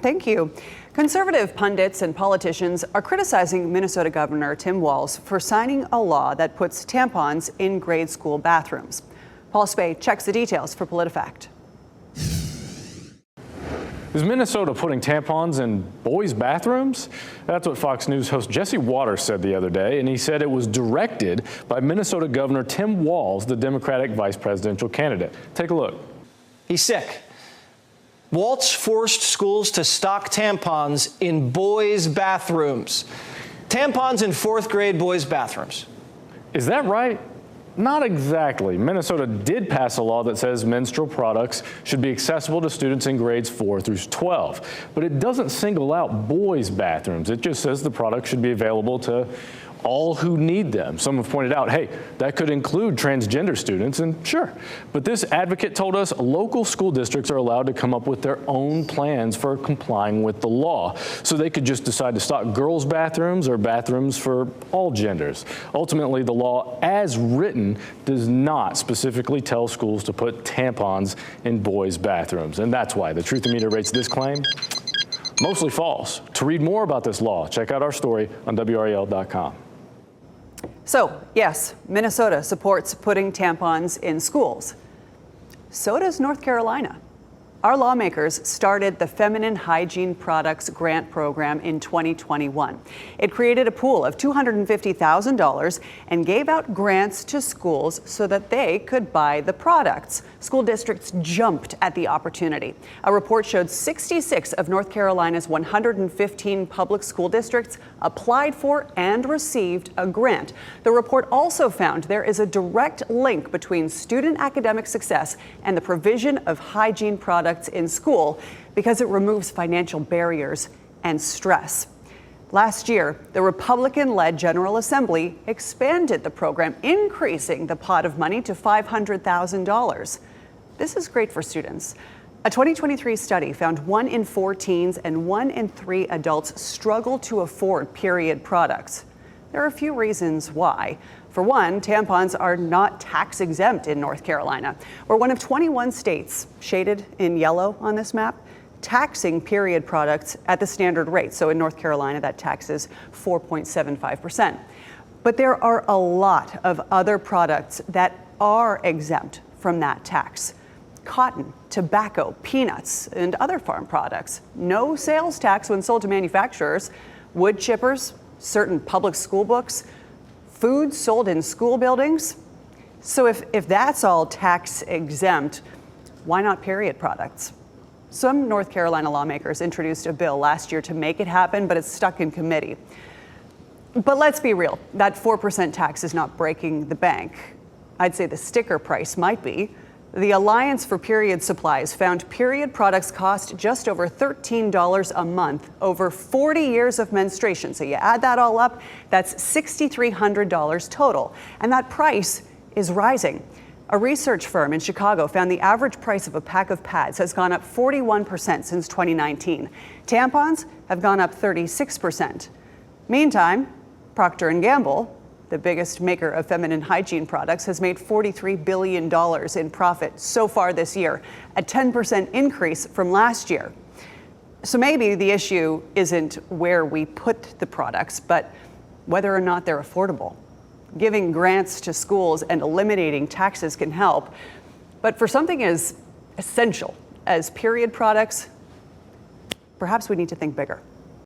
thank you. Conservative pundits and politicians are criticizing Minnesota Governor Tim Walz for signing a law that puts tampons in grade school bathrooms. Paul Spey checks the details for PolitiFact. Is Minnesota putting tampons in boys' bathrooms? That's what Fox News host Jesse Waters said the other day, and he said it was directed by Minnesota Governor Tim Walz, the Democratic vice presidential candidate. Take a look. He's sick. Walz forced schools to stock tampons in boys' bathrooms. Tampons in 4th grade boys' bathrooms. Is that right? Not exactly. Minnesota did pass a law that says menstrual products should be accessible to students in grades 4 through 12, but it doesn't single out boys' bathrooms. It just says the product should be available to all who need them. Some have pointed out, hey, that could include transgender students, and sure. But this advocate told us local school districts are allowed to come up with their own plans for complying with the law. So they could just decide to stock girls' bathrooms or bathrooms for all genders. Ultimately, the law as written does not specifically tell schools to put tampons in boys' bathrooms. And that's why the Truth-O-Meter rates this claim mostly false. To read more about this law, check out our story on WRAL.com. So, yes, Minnesota supports putting tampons in schools. So does North Carolina. Our lawmakers started the Feminine Hygiene Products Grant Program in 2021. It created a pool of $250,000 and gave out grants to schools so that they could buy the products. School districts jumped at the opportunity. A report showed 66 of North Carolina's 115 public school districts applied for and received a grant. The report also found there is a direct link between student academic success and the provision of hygiene products in school because it removes financial barriers and stress. Last year, the Republican-led General Assembly expanded the program, increasing the pot of money to $500,000. This is great for students. A 2023 study found 1 in 4 teens and 1 in 3 adults struggle to afford period products. There are a few reasons why. For one, tampons are not tax exempt in North Carolina. We're one of 21 states, shaded in yellow on this map, taxing period products at the standard rate. So in North Carolina, that tax is 4.75%. But there are a lot of other products that are exempt from that tax. Cotton, tobacco, peanuts, and other farm products. No sales tax when sold to manufacturers. Wood chippers, certain public school books, food sold in school buildings. So if that's all tax exempt, why not period products? Some North Carolina lawmakers introduced a bill last year to make it happen, but it's stuck in committee. But let's be real, that 4% tax is not breaking the bank. I'd say the sticker price might be. The Alliance for Period Supplies found period products cost just over $13 a month over 40 years of menstruation. So you add that all up, that's $6,300 total. And that price is rising. A research firm in Chicago found the average price of a pack of pads has gone up 41% since 2019. Tampons have gone up 36%. Meantime, Procter & Gamble, the biggest maker of feminine hygiene products, has made $43 billion in profit so far this year, a 10% increase from last year. So maybe the issue isn't where we put the products, but whether or not they're affordable. Giving grants to schools and eliminating taxes can help, but for something as essential as period products, perhaps we need to think bigger.